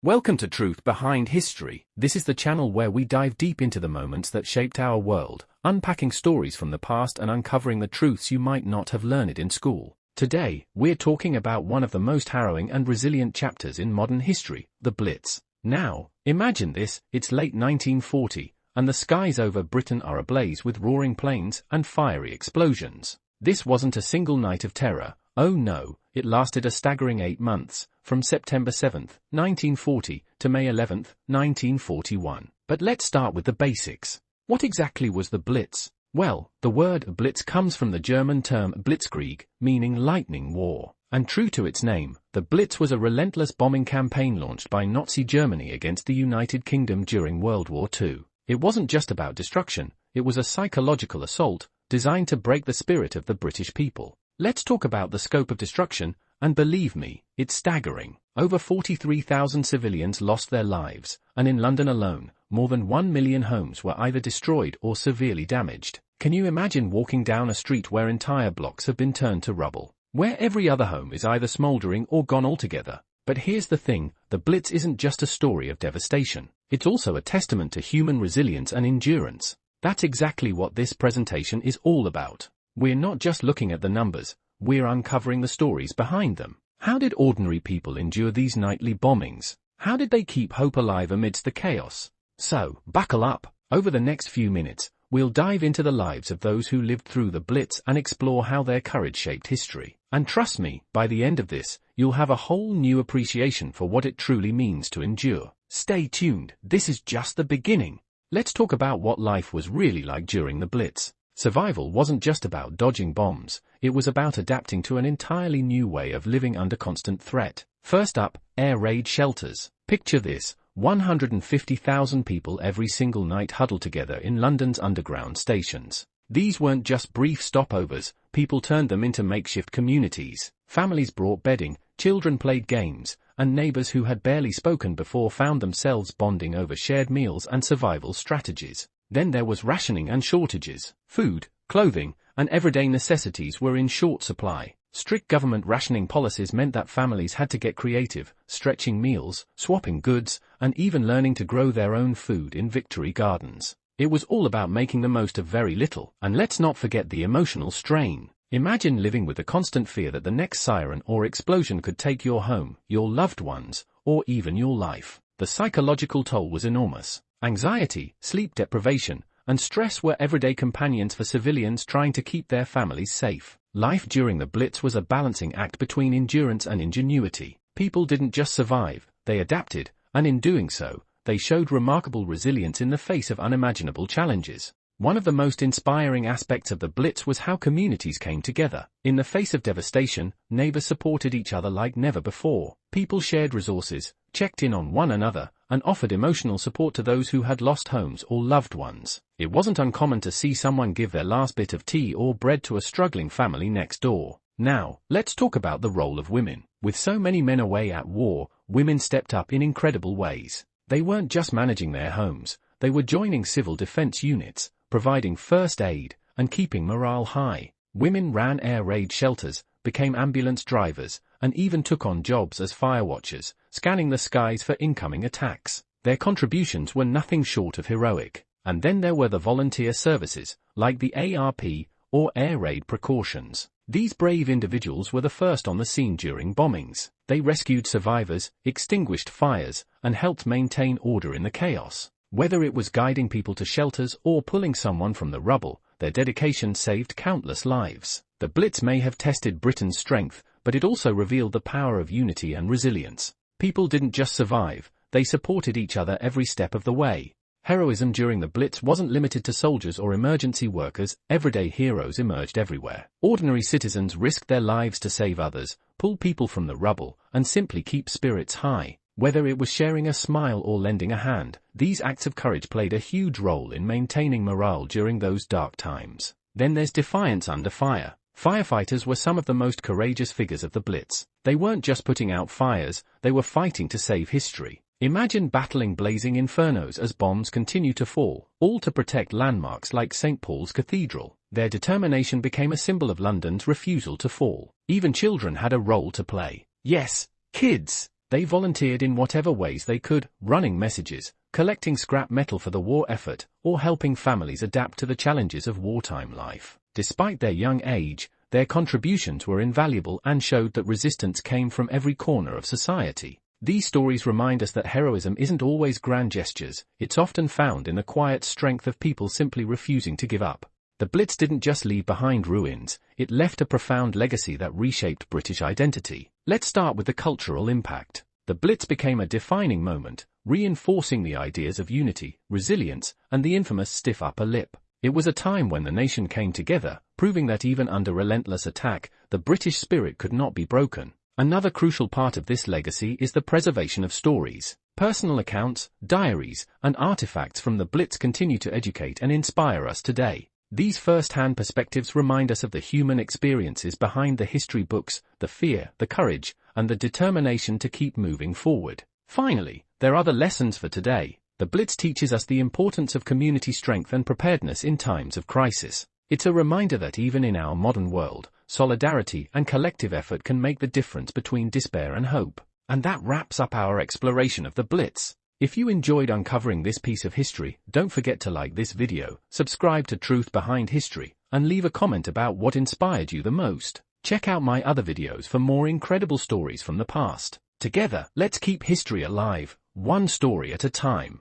Welcome to Truth Behind History. This is the channel where we dive deep into the moments that shaped our world, unpacking stories from the past and uncovering the truths you might not have learned in school. Today, we're talking about one of the most harrowing and resilient chapters in modern history, the Blitz. Now, imagine this, it's late 1940, and the skies over Britain are ablaze with roaring planes and fiery explosions. This wasn't a single night of terror. Oh no, it lasted a staggering 8 months, from September 7, 1940 to May 11, 1941. But let's start with the basics. What exactly was the Blitz? Well, the word Blitz comes from the German term Blitzkrieg, meaning lightning war. And true to its name, the Blitz was a relentless bombing campaign launched by Nazi Germany against the United Kingdom during World War II. It wasn't just about destruction, it was a psychological assault, designed to break the spirit of the British people. Let's talk about the scope of destruction, and believe me, it's staggering. Over 43,000 civilians lost their lives, and in London alone, more than 1 million homes were either destroyed or severely damaged. Can you imagine walking down a street where entire blocks have been turned to rubble, where every other home is either smoldering or gone altogether? But here's the thing, the Blitz isn't just a story of devastation. It's also a testament to human resilience and endurance. That's exactly what this presentation is all about. We're not just looking at the numbers, we're uncovering the stories behind them. How did ordinary people endure these nightly bombings? How did they keep hope alive amidst the chaos? So, buckle up. Over the next few minutes, we'll dive into the lives of those who lived through the Blitz and explore how their courage shaped history. And trust me, by the end of this, you'll have a whole new appreciation for what it truly means to endure. Stay tuned, this is just the beginning. Let's talk about what life was really like during the Blitz. Survival wasn't just about dodging bombs, it was about adapting to an entirely new way of living under constant threat. First up, air raid shelters. Picture this, 150,000 people every single night huddled together in London's underground stations. These weren't just brief stopovers, people turned them into makeshift communities. Families brought bedding, children played games, and neighbors who had barely spoken before found themselves bonding over shared meals and survival strategies. Then there was rationing and shortages. Food, clothing, and everyday necessities were in short supply. Strict government rationing policies meant that families had to get creative, stretching meals, swapping goods, and even learning to grow their own food in victory gardens. It was all about making the most of very little. And let's not forget the emotional strain. Imagine living with the constant fear that the next siren or explosion could take your home, your loved ones, or even your life. The psychological toll was enormous. Anxiety, sleep deprivation, and stress were everyday companions for civilians trying to keep their families safe. Life during the Blitz was a balancing act between endurance and ingenuity. People didn't just survive, they adapted, and in doing so, they showed remarkable resilience in the face of unimaginable challenges. One of the most inspiring aspects of the Blitz was how communities came together. In the face of devastation, neighbors supported each other like never before. People shared resources, checked in on one another, and offered emotional support to those who had lost homes or loved ones. It wasn't uncommon to see someone give their last bit of tea or bread to a struggling family next door. Now, let's talk about the role of women. With so many men away at war, women stepped up in incredible ways. They weren't just managing their homes, they were joining civil defense units, providing first aid, and keeping morale high. Women ran air raid shelters, became ambulance drivers, and even took on jobs as fire watchers, scanning the skies for incoming attacks. Their contributions were nothing short of heroic. And then there were the volunteer services, like the ARP, or Air Raid Precautions. These brave individuals were the first on the scene during bombings. They rescued survivors, extinguished fires, and helped maintain order in the chaos. Whether it was guiding people to shelters or pulling someone from the rubble, their dedication saved countless lives. The Blitz may have tested Britain's strength, but it also revealed the power of unity and resilience. People didn't just survive, they supported each other every step of the way. Heroism during the Blitz wasn't limited to soldiers or emergency workers, everyday heroes emerged everywhere. Ordinary citizens risked their lives to save others, pull people from the rubble, and simply keep spirits high. Whether it was sharing a smile or lending a hand, these acts of courage played a huge role in maintaining morale during those dark times. Then there's defiance under fire. Firefighters were some of the most courageous figures of the Blitz. They weren't just putting out fires, they were fighting to save history. Imagine battling blazing infernos as bombs continue to fall, all to protect landmarks like St. Paul's Cathedral. Their determination became a symbol of London's refusal to fall. Even children had a role to play. Yes, kids! They volunteered in whatever ways they could, running messages, collecting scrap metal for the war effort, or helping families adapt to the challenges of wartime life. Despite their young age, their contributions were invaluable and showed that resistance came from every corner of society. These stories remind us that heroism isn't always grand gestures, it's often found in the quiet strength of people simply refusing to give up. The Blitz didn't just leave behind ruins, it left a profound legacy that reshaped British identity. Let's start with the cultural impact. The Blitz became a defining moment, reinforcing the ideas of unity, resilience, and the infamous stiff upper lip. It was a time when the nation came together, proving that even under relentless attack, the British spirit could not be broken. Another crucial part of this legacy is the preservation of stories. Personal accounts, diaries, and artifacts from the Blitz continue to educate and inspire us today. These first-hand perspectives remind us of the human experiences behind the history books, the fear, the courage, and the determination to keep moving forward. Finally, there are the lessons for today. The Blitz teaches us the importance of community strength and preparedness in times of crisis. It's a reminder that even in our modern world, solidarity and collective effort can make the difference between despair and hope. And that wraps up our exploration of the Blitz. If you enjoyed uncovering this piece of history, don't forget to like this video, subscribe to Truth Behind History, and leave a comment about what inspired you the most. Check out my other videos for more incredible stories from the past. Together, let's keep history alive, one story at a time.